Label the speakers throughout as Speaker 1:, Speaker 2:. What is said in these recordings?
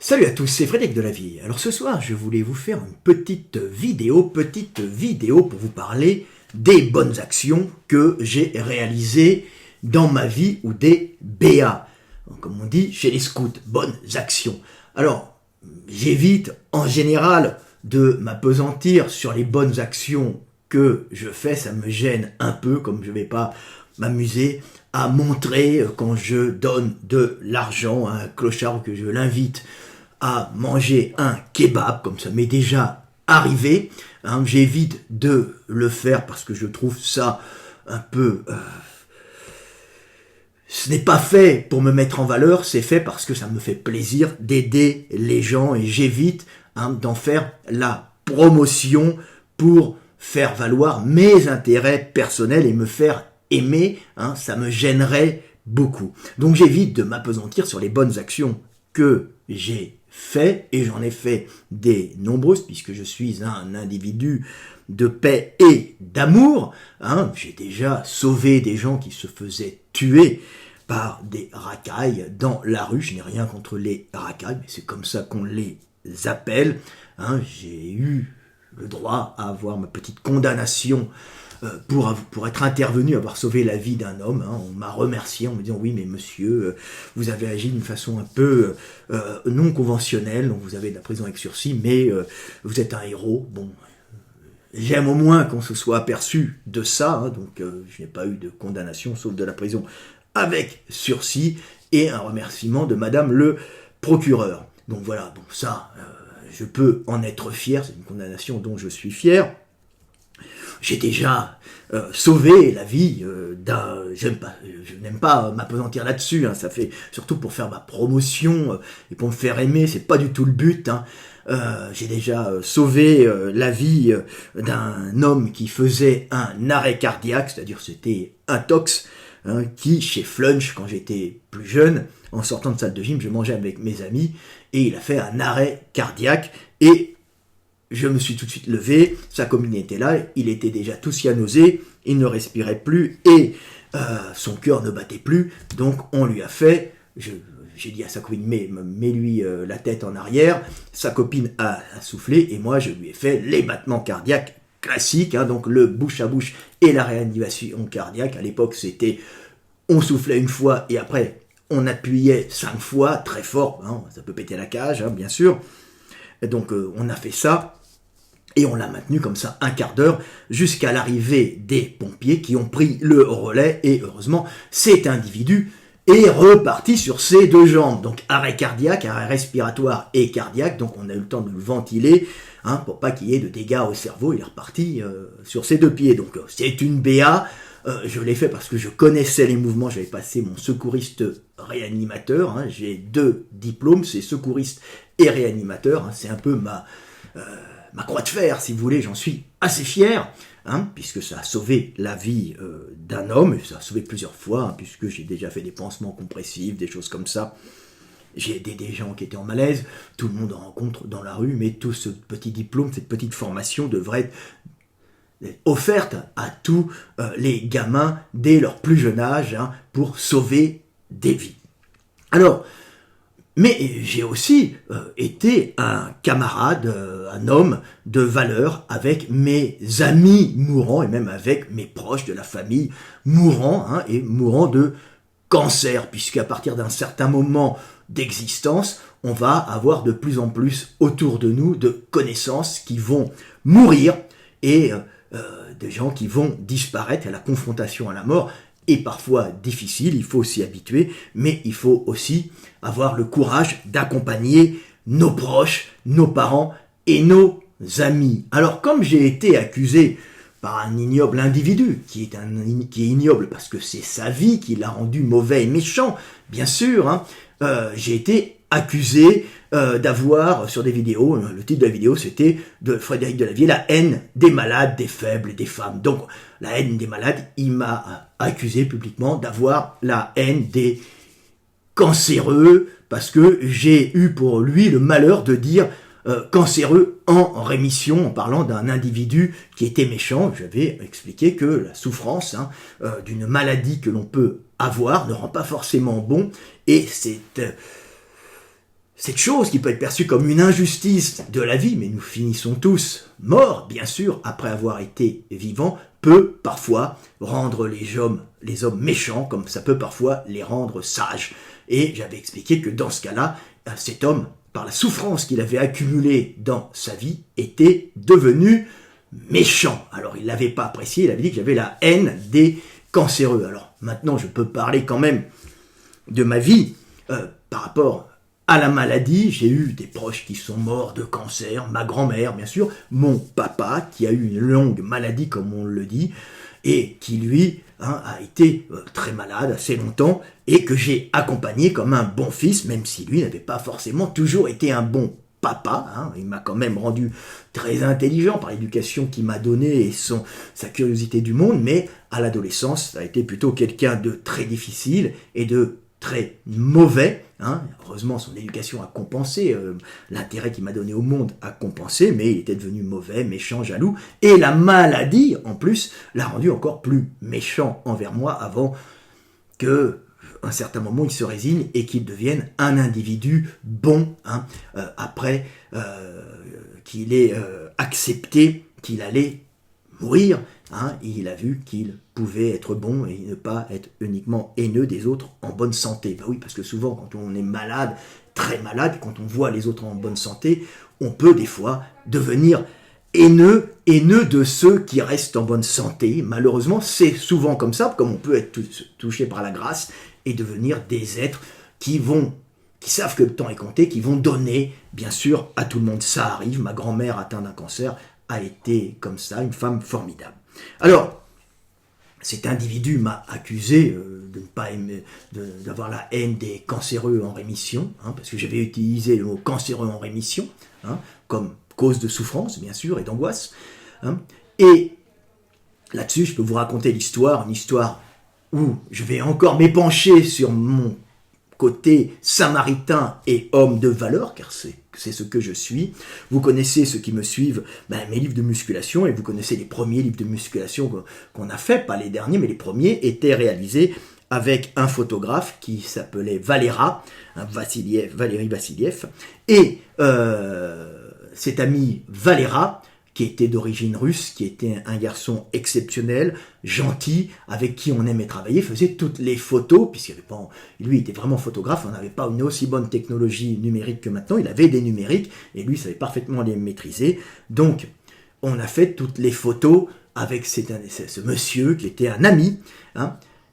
Speaker 1: Salut à tous, c'est Frédéric de la Vie. Alors ce soir, je voulais vous faire une petite vidéo pour vous parler des bonnes actions que j'ai réalisées dans ma vie ou des BA. Comme on dit chez les scouts, bonnes actions. Alors, j'évite en général de m'appesantir sur les bonnes actions que je fais, ça me gêne un peu, comme je ne vais pas m'amuser à montrer quand je donne de l'argent à un clochard ou que je l'invite à manger un kebab, comme ça m'est déjà arrivé. J'évite de le faire parce que je trouve ça un peu... Ce n'est pas fait pour me mettre en valeur, c'est fait parce que ça me fait plaisir d'aider les gens et j'évite d'en faire la promotion pour faire valoir mes intérêts personnels et me faire aimer, ça me gênerait beaucoup. Donc j'évite de m'appesantir sur les bonnes actions que j'ai fait, et j'en ai fait des nombreuses, puisque je suis un individu de paix et d'amour. J'ai déjà sauvé des gens qui se faisaient tuer par des racailles dans la rue. Je n'ai rien contre les racailles, mais c'est comme ça qu'on les appelle. J'ai eu le droit à avoir ma petite condamnation pour être intervenu, avoir sauvé la vie d'un homme. On m'a remercié en me disant « Oui, mais monsieur, vous avez agi d'une façon un peu non conventionnelle, donc vous avez de la prison avec sursis, mais vous êtes un héros. » Bon, j'aime au moins qu'on se soit aperçu de ça, donc je n'ai pas eu de condamnation, sauf de la prison avec sursis, et un remerciement de madame le procureur. Donc voilà, bon ça, je peux en être fier, c'est une condamnation dont je suis fier. J'ai déjà sauvé la vie d'un... Je n'aime pas m'appesantir là-dessus, ça fait surtout pour faire ma promotion et pour me faire aimer, c'est pas du tout le but. J'ai déjà sauvé la vie d'un homme qui faisait un arrêt cardiaque, c'est-à-dire c'était un tox, qui chez Flunch, quand j'étais plus jeune, en sortant de salle de gym, je mangeais avec mes amis, et il a fait un arrêt cardiaque, et je me suis tout de suite levé, sa copine était là, il était déjà tout cyanosé, il ne respirait plus et son cœur ne battait plus, donc on lui a fait, j'ai dit à sa copine, mets-lui la tête en arrière, sa copine a soufflé et moi je lui ai fait les battements cardiaques classiques, donc le bouche à bouche et la réanimation cardiaque. À l'époque c'était, on soufflait une fois et après on appuyait 5 fois, très fort, ça peut péter la cage bien sûr, et donc on a fait ça. Et on l'a maintenu comme ça un quart d'heure jusqu'à l'arrivée des pompiers qui ont pris le relais. Et heureusement, cet individu est reparti sur ses deux jambes. Donc arrêt cardiaque, arrêt respiratoire et cardiaque. Donc on a eu le temps de le ventiler pour pas qu'il y ait de dégâts au cerveau. Il est reparti sur ses deux pieds. Donc c'est une BA. Je l'ai fait parce que je connaissais les mouvements. J'avais passé mon secouriste réanimateur. J'ai 2 diplômes, c'est secouriste et réanimateur. C'est un peu ma croix de fer, si vous voulez, j'en suis assez fier, puisque ça a sauvé la vie d'un homme, et ça a sauvé plusieurs fois, puisque j'ai déjà fait des pansements compressifs, des choses comme ça. J'ai aidé des gens qui étaient en malaise, tout le monde en rencontre dans la rue, mais tout ce petit diplôme, cette petite formation devrait être offerte à tous les gamins dès leur plus jeune âge, pour sauver des vies. Alors, mais j'ai aussi été un camarade, un homme de valeur avec mes amis mourants et même avec mes proches de la famille mourants et mourants de cancer, puisqu'à partir d'un certain moment d'existence, on va avoir de plus en plus autour de nous de connaissances qui vont mourir et de gens qui vont disparaître à la confrontation à la mort. Et parfois difficile, il faut s'y habituer, mais il faut aussi avoir le courage d'accompagner nos proches, nos parents et nos amis. Alors comme j'ai été accusé par un ignoble individu, qui est ignoble parce que c'est sa vie qui l'a rendu mauvais et méchant, bien sûr, j'ai été accusé d'avoir sur des vidéos, le titre de la vidéo c'était de Frédéric de la Vie, la haine des malades, des faibles et des femmes. Donc la haine des malades, il m'a accusé publiquement d'avoir la haine des cancéreux, parce que j'ai eu pour lui le malheur de dire cancéreux en rémission, en parlant d'un individu qui était méchant. J'avais expliqué que la souffrance d'une maladie que l'on peut avoir ne rend pas forcément bon, et cette chose qui peut être perçue comme une injustice de la vie, mais nous finissons tous morts, bien sûr, après avoir été vivants, peut parfois rendre les hommes méchants, comme ça peut parfois les rendre sages. Et j'avais expliqué que dans ce cas-là, cet homme, par la souffrance qu'il avait accumulée dans sa vie, était devenu méchant. Alors il ne l'avait pas apprécié, il avait dit que j'avais la haine des cancéreux. Alors maintenant je peux parler quand même de ma vie par rapport à la maladie. J'ai eu des proches qui sont morts de cancer, ma grand-mère bien sûr, mon papa qui a eu une longue maladie comme on le dit, et qui lui a été très malade assez longtemps, et que j'ai accompagné comme un bon fils, même si lui n'avait pas forcément toujours été un bon papa. Il m'a quand même rendu très intelligent par l'éducation qu'il m'a donnée et sa curiosité du monde, mais à l'adolescence, ça a été plutôt quelqu'un de très difficile et de très mauvais. Heureusement, son éducation a compensé, l'intérêt qu'il m'a donné au monde a compensé, mais il était devenu mauvais, méchant, jaloux, et la maladie, en plus, l'a rendu encore plus méchant envers moi avant que un certain moment il se résigne et qu'il devienne un individu bon, après qu'il ait accepté qu'il allait mourir, il a vu qu'il pouvait être bon et ne pas être uniquement haineux des autres en bonne santé. Oui, parce que souvent quand on est malade, très malade, quand on voit les autres en bonne santé, on peut des fois devenir haineux de ceux qui restent en bonne santé. Malheureusement, c'est souvent comme ça, comme on peut être touché par la grâce et devenir des êtres qui savent que le temps est compté, qui vont donner, bien sûr, à tout le monde. Ça arrive, ma grand-mère atteinte d'un cancer a été comme ça, une femme formidable. Alors, cet individu m'a accusé de ne pas aimer, d'avoir la haine des cancéreux en rémission, parce que j'avais utilisé le mot cancéreux en rémission, comme cause de souffrance, bien sûr, et d'angoisse. Et là-dessus, je peux vous raconter une histoire où je vais encore m'épancher sur mon côté samaritain et homme de valeur, car c'est ce que je suis. Vous connaissez, ceux qui me suivent, mes livres de musculation, et vous connaissez les premiers livres de musculation qu'on a fait, pas les derniers, mais les premiers étaient réalisés avec un photographe qui s'appelait Valérie Vassiliev, et cet ami Valera, qui était d'origine russe, qui était un garçon exceptionnel, gentil, avec qui on aimait travailler, faisait toutes les photos, lui était vraiment photographe, on n'avait pas une aussi bonne technologie numérique que maintenant, il avait des numériques, et lui savait parfaitement les maîtriser, donc on a fait toutes les photos avec ce monsieur qui était un ami,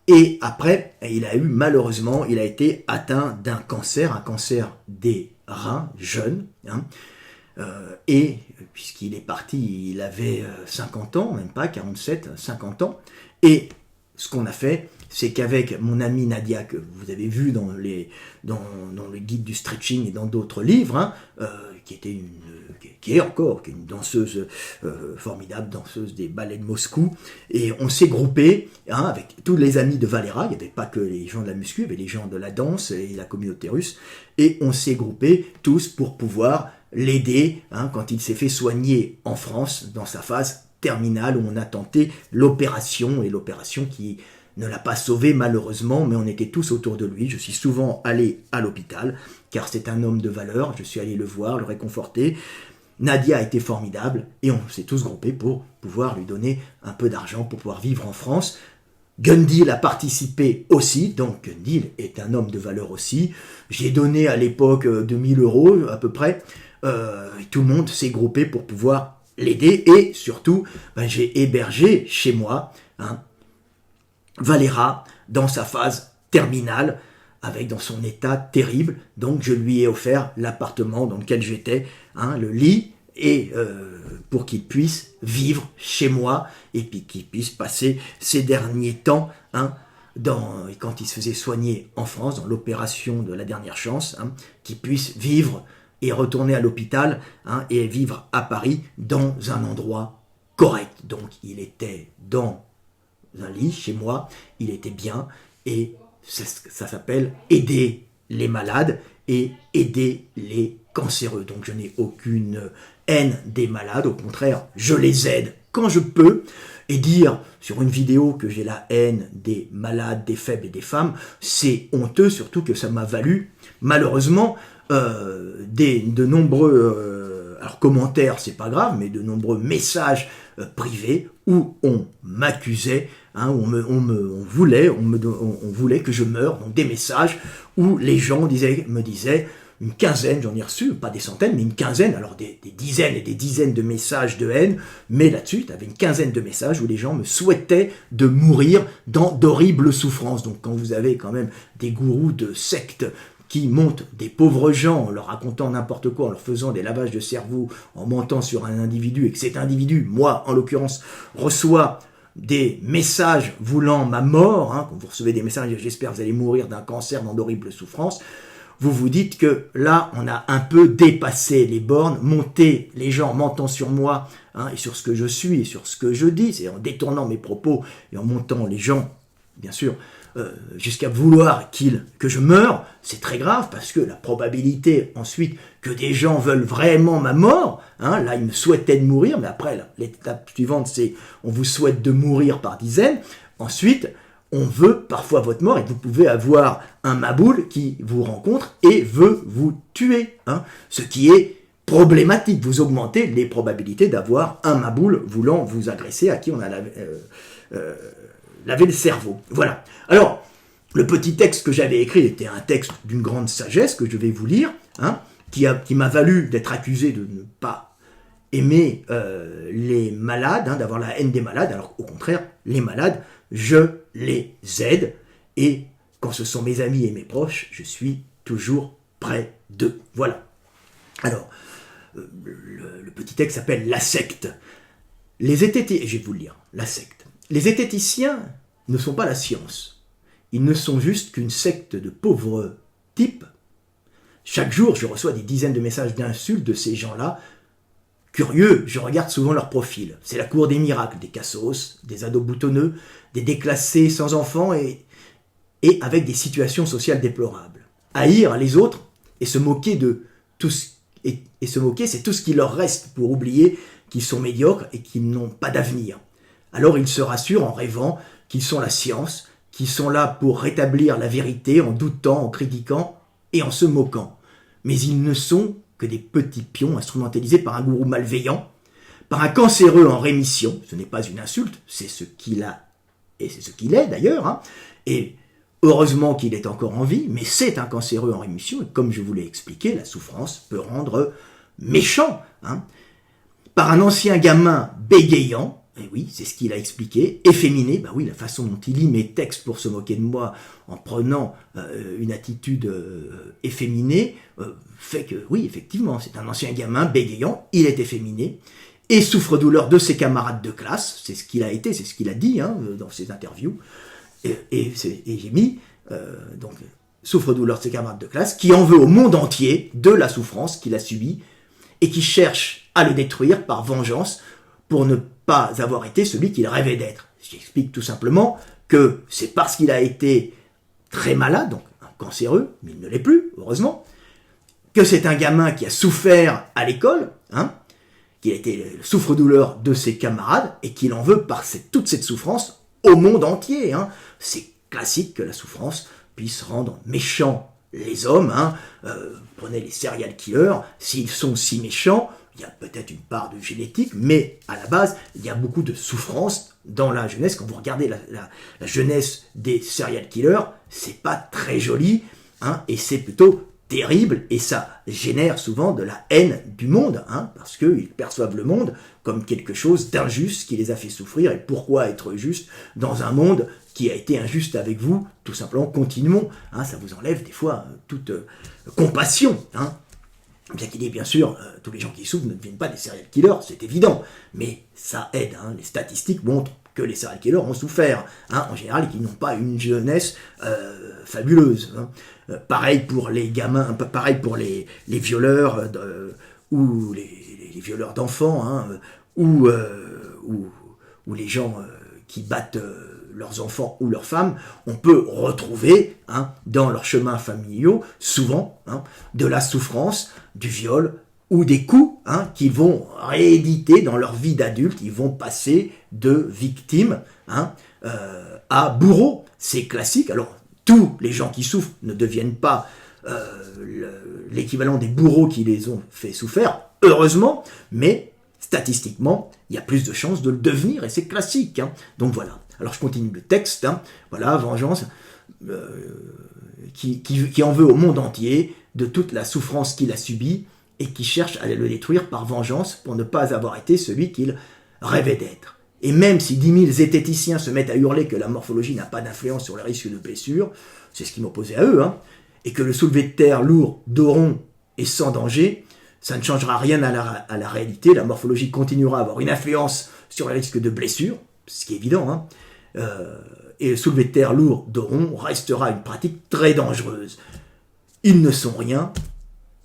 Speaker 1: et après, malheureusement, il a été atteint d'un cancer, un cancer des reins, jeune, et puisqu'il est parti, il avait 50 ans, même pas 47, 50 ans. Et ce qu'on a fait, c'est qu'avec mon amie Nadia, que vous avez vu dans le guide du stretching et dans d'autres livres, qui est une danseuse formidable, danseuse des ballets de Moscou, et on s'est groupé avec tous les amis de Valera. Il n'y avait pas que les gens de la muscu, il y avait les gens de la danse et la communauté russe, et on s'est groupés tous pour pouvoir l'aider quand il s'est fait soigner en France dans sa phase terminale où on a tenté l'opération, et l'opération qui ne l'a pas sauvé malheureusement, mais on était tous autour de lui. Je suis souvent allé à l'hôpital car c'est un homme de valeur, je suis allé le voir, le réconforter. Nadia a été formidable et on s'est tous groupés pour pouvoir lui donner un peu d'argent pour pouvoir vivre en France. Gundil a participé aussi, donc Gundil est un homme de valeur aussi. J'ai donné à l'époque 2000 € à peu près. Tout le monde s'est groupé pour pouvoir l'aider, et surtout j'ai hébergé chez moi Valera dans sa phase terminale, dans son état terrible. Donc je lui ai offert l'appartement dans lequel j'étais, le lit, et pour qu'il puisse vivre chez moi et puis qu'il puisse passer ses derniers temps quand il se faisait soigner en France dans l'opération de la dernière chance, qu'il puisse vivre et retourner à l'hôpital et vivre à Paris dans un endroit correct. Donc il était dans un lit chez moi, il était bien, et ça s'appelle aider les malades et aider les cancéreux. Donc je n'ai aucune haine des malades, au contraire, je les aide quand je peux, et dire sur une vidéo que j'ai la haine des malades, des faibles et des femmes, c'est honteux, surtout que ça m'a valu, malheureusement, de nombreux commentaires, c'est pas grave, mais de nombreux messages privés où on m'accusait, on voulait que je meure, donc des messages où les gens me disaient, une quinzaine, j'en ai reçu, pas des centaines, mais une quinzaine, alors des dizaines et des dizaines de messages de haine, mais là-dessus, tu avais une quinzaine de messages où les gens me souhaitaient de mourir dans d'horribles souffrances. Donc quand vous avez quand même des gourous de sectes qui montent des pauvres gens en leur racontant n'importe quoi, en leur faisant des lavages de cerveau, en mentant sur un individu, et que cet individu, moi en l'occurrence, reçoit des messages voulant ma mort, quand vous recevez des messages, j'espère que vous allez mourir d'un cancer dans d'horribles souffrances, vous vous dites que là, on a un peu dépassé les bornes, monté les gens mentant sur moi, et sur ce que je suis et sur ce que je dis, c'est en détournant mes propos et en montant les gens, bien sûr, jusqu'à vouloir que je meure, c'est très grave parce que la probabilité ensuite que des gens veulent vraiment ma mort, là ils me souhaitaient de mourir, mais après l'étape suivante c'est on vous souhaite de mourir par dizaines, ensuite on veut parfois votre mort et vous pouvez avoir un maboule qui vous rencontre et veut vous tuer, ce qui est problématique, vous augmentez les probabilités d'avoir un maboule voulant vous agresser à qui on a lavé le cerveau. Voilà. Alors, le petit texte que j'avais écrit était un texte d'une grande sagesse que je vais vous lire, qui m'a valu d'être accusé de ne pas aimer les malades, d'avoir la haine des malades, alors qu'au contraire, les malades, je les aide, et quand ce sont mes amis et mes proches, je suis toujours près d'eux. Voilà. Alors, le petit texte s'appelle « La secte ». Je vais vous le lire, « La secte ». Les zététiciens ne sont pas la science. Ils ne sont juste qu'une secte de pauvres types. Chaque jour, je reçois des dizaines de messages d'insultes de ces gens-là. Curieux, je regarde souvent leur profil. C'est la cour des miracles, des cassos, des ados boutonneux, des déclassés sans enfants et avec des situations sociales déplorables. Haïr les autres et se moquer de tous et se moquer, c'est tout ce qui leur reste pour oublier qu'ils sont médiocres et qu'ils n'ont pas d'avenir. Alors ils se rassurent en rêvant qu'ils sont la science, qu'ils sont là pour rétablir la vérité en doutant, en critiquant et en se moquant. Mais ils ne sont que des petits pions instrumentalisés par un gourou malveillant, par un cancéreux en rémission. Ce n'est pas une insulte, c'est ce qu'il a, et c'est ce qu'il est d'ailleurs, et heureusement qu'il est encore en vie, mais c'est un cancéreux en rémission, et comme je vous l'ai expliqué, la souffrance peut rendre méchant, par un ancien gamin bégayant. Et oui, c'est ce qu'il a expliqué, efféminé, oui, la façon dont il lit mes textes pour se moquer de moi en prenant une attitude efféminée, fait que, oui, effectivement, c'est un ancien gamin bégayant, il est efféminé, et souffre-douleur de ses camarades de classe, c'est ce qu'il a été, c'est ce qu'il a dit dans ses interviews, et j'ai mis, donc, souffre-douleur de ses camarades de classe, qui en veut au monde entier de la souffrance qu'il a subie, et qui cherche à le détruire par vengeance, pour ne pas avoir été celui qu'il rêvait d'être. J'explique tout simplement que c'est parce qu'il a été très malade, donc un cancéreux, mais il ne l'est plus, heureusement, que c'est un gamin qui a souffert à l'école, qui a été le souffre-douleur de ses camarades, et qu'il en veut par toute cette souffrance au monde entier. C'est classique que la souffrance puisse rendre méchants les hommes. Prenez les serial killers, s'ils sont si méchants, il y a peut-être une part de génétique, mais à la base, il y a beaucoup de souffrance dans la jeunesse. Quand vous regardez la jeunesse des serial killers, c'est pas très joli, et c'est plutôt terrible, et ça génère souvent de la haine du monde, parce qu'ils perçoivent le monde comme quelque chose d'injuste qui les a fait souffrir, et pourquoi être juste dans un monde qui a été injuste avec vous? Tout simplement, continuons, ça vous enlève des fois toute compassion, Bien qu'il y ait bien sûr, tous les gens qui souffrent ne deviennent pas des serial killers, c'est évident, mais ça aide, les statistiques montrent que les serial killers ont souffert, en général, et qu'ils n'ont pas une jeunesse fabuleuse. Pareil pour les gamins, pareil pour les violeurs, ou les violeurs d'enfants, ou les gens qui battent leurs enfants ou leurs femmes, on peut retrouver dans leurs chemins familiaux, souvent, de la souffrance, du viol, ou des coups qu'ils vont rééditer dans leur vie d'adulte. Ils vont passer de victimes à bourreaux. C'est classique. Alors, tous les gens qui souffrent ne deviennent pas l'équivalent des bourreaux qui les ont fait souffrir, heureusement, mais statistiquement, il y a plus de chances de le devenir, et c'est classique. Donc voilà. Alors je continue le texte. Voilà, vengeance qui en veut au monde entier de toute la souffrance qu'il a subie et qui cherche à le détruire par vengeance pour ne pas avoir été celui qu'il rêvait d'être. Et même si 10 000 zététiciens se mettent à hurler que la morphologie n'a pas d'influence sur les risques de blessure, c'est ce qui m'opposait à eux, et que le soulevé de terre lourd, d'oron et sans danger, ça ne changera rien à la réalité. La morphologie continuera à avoir une influence sur les risques de blessure, ce qui est évident, et le soulevé de terre lourd, d'oron restera une pratique très dangereuse. Ils ne sont rien,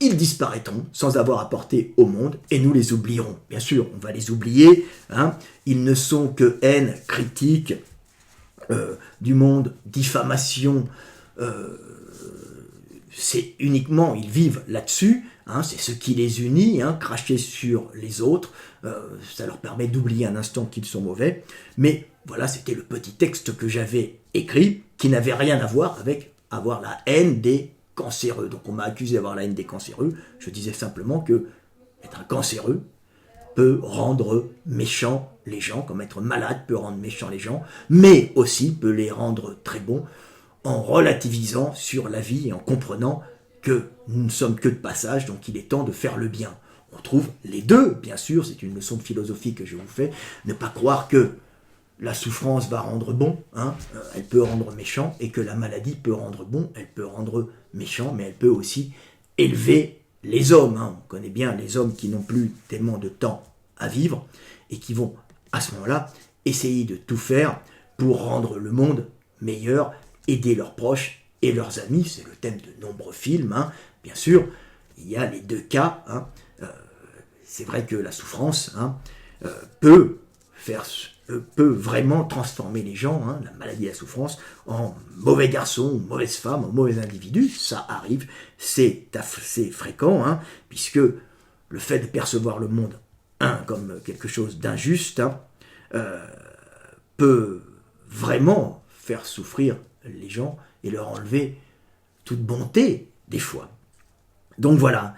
Speaker 1: ils disparaîtront sans avoir apporté au monde, et nous les oublierons. Bien sûr, on va les oublier, ils ne sont que haine, critique du monde, diffamation, c'est uniquement, ils vivent là-dessus, c'est ce qui les unit, cracher sur les autres, ça leur permet d'oublier un instant qu'ils sont mauvais, mais voilà, c'était le petit texte que j'avais écrit, qui n'avait rien à voir avec avoir la haine des cancéreux. Donc on m'a accusé d'avoir la haine des cancéreux, je disais simplement que être un cancéreux peut rendre méchants les gens, comme être malade peut rendre méchants les gens, mais aussi peut les rendre très bons, en relativisant sur la vie et en comprenant que nous ne sommes que de passage, donc il est temps de faire le bien. On trouve les deux, bien sûr, c'est une leçon de philosophie que je vous fais, ne pas croire que la souffrance va rendre bon, elle peut rendre méchant, et que la maladie peut rendre bon, elle peut rendre méchant, mais elle peut aussi élever les hommes. On connaît bien les hommes qui n'ont plus tellement de temps à vivre, et qui vont, à ce moment-là, essayer de tout faire pour rendre le monde meilleur, aider leurs proches et leurs amis, c'est le thème de nombreux films, bien sûr, il y a les deux cas, c'est vrai que la souffrance peut vraiment transformer les gens, la maladie et la souffrance, en mauvais garçons, ou mauvaises femmes, en mauvais individus, ça arrive, c'est assez fréquent, puisque le fait de percevoir le monde, comme quelque chose d'injuste, peut vraiment faire souffrir les gens et leur enlever toute bonté des fois. Donc voilà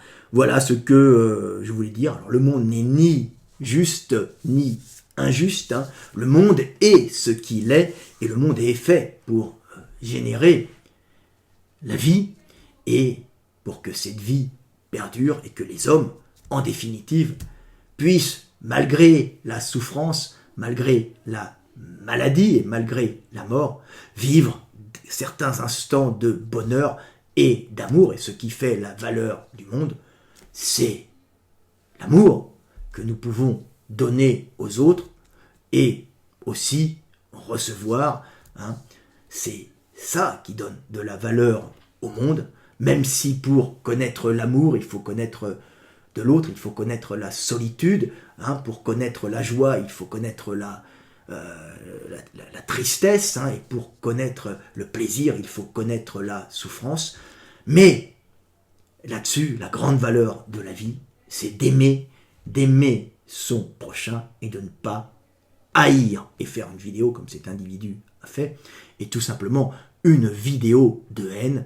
Speaker 1: ce que je voulais dire. Alors le monde n'est ni juste ni injuste, le monde est ce qu'il est, et le monde est fait pour générer la vie, et pour que cette vie perdure, et que les hommes, en définitive, puissent, malgré la souffrance, malgré la maladie et malgré la mort, vivre certains instants de bonheur et d'amour. Et ce qui fait la valeur du monde, c'est l'amour que nous pouvons donner aux autres et aussi recevoir. C'est ça qui donne de la valeur au monde, même si pour connaître l'amour, il faut connaître de l'autre, il faut connaître la solitude, pour connaître la joie, il faut connaître la tristesse, et pour connaître le plaisir, il faut connaître la souffrance. Mais là-dessus, la grande valeur de la vie, c'est d'aimer son prochain et de ne pas haïr et faire une vidéo comme cet individu a fait, et tout simplement une vidéo de haine,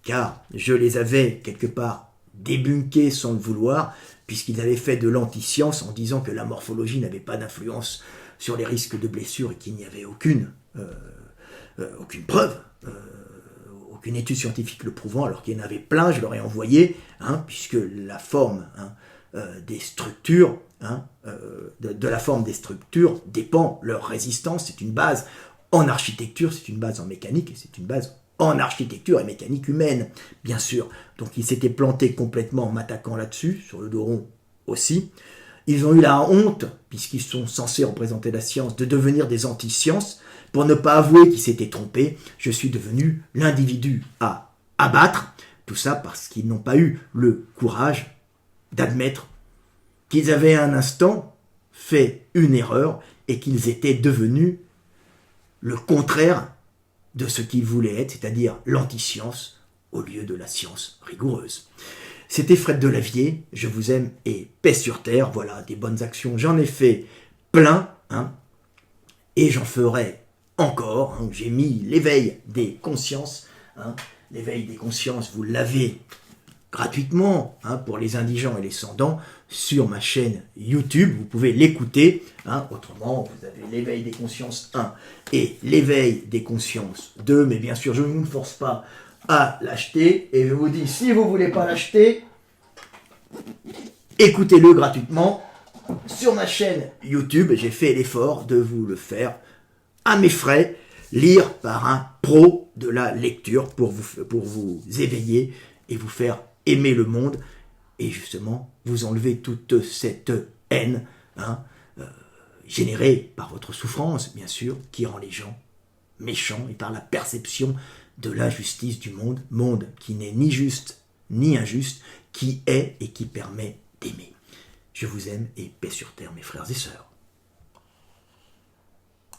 Speaker 1: car je les avais quelque part débunkés sans le vouloir, puisqu'ils avaient fait de l'anti-science en disant que la morphologie n'avait pas d'influence sur les risques de blessure et qu'il n'y avait aucune preuve, aucune étude scientifique le prouvant, alors qu'il y en avait plein, je leur ai envoyé, puisque la forme des structures, de la forme des structures dépend leur résistance. C'est une base en architecture, c'est une base en mécanique, et c'est une base en architecture et mécanique humaine, bien sûr. Donc ils s'étaient plantés complètement en m'attaquant là-dessus, sur le dos rond aussi. Ils ont eu la honte, puisqu'ils sont censés représenter la science, de devenir des anti-sciences, pour ne pas avouer qu'ils s'étaient trompés. Je suis devenu l'individu à abattre, tout ça parce qu'ils n'ont pas eu le courage d'admettre qu'ils avaient un instant fait une erreur et qu'ils étaient devenus le contraire de ce qu'ils voulaient être, c'est-à-dire l'anti-science au lieu de la science rigoureuse. C'était Fred Delavier, je vous aime et paix sur terre. Voilà, des bonnes actions, j'en ai fait plein, hein, et j'en ferai encore. Hein. J'ai mis l'éveil des consciences. Hein. L'éveil des consciences, vous l'avez gratuitement, hein, pour les indigents et les sans-dents sur ma chaîne YouTube. Vous pouvez l'écouter. Hein. Autrement, vous avez l'éveil des consciences 1 et l'éveil des consciences 2. Mais bien sûr, je ne vous force pas à l'acheter. Et je vous dis, si vous ne voulez pas l'acheter, écoutez-le gratuitement sur ma chaîne YouTube. J'ai fait l'effort de vous le faire à mes frais, lire par un pro de la lecture pour vous éveiller et vous faire aimer le monde et justement vous enlever toute cette haine, hein, générée par votre souffrance, bien sûr, qui rend les gens méchants et par la perception de l'injustice du monde, monde qui n'est ni juste ni injuste, qui est et qui permet d'aimer. Je vous aime et paix sur terre, mes frères et sœurs.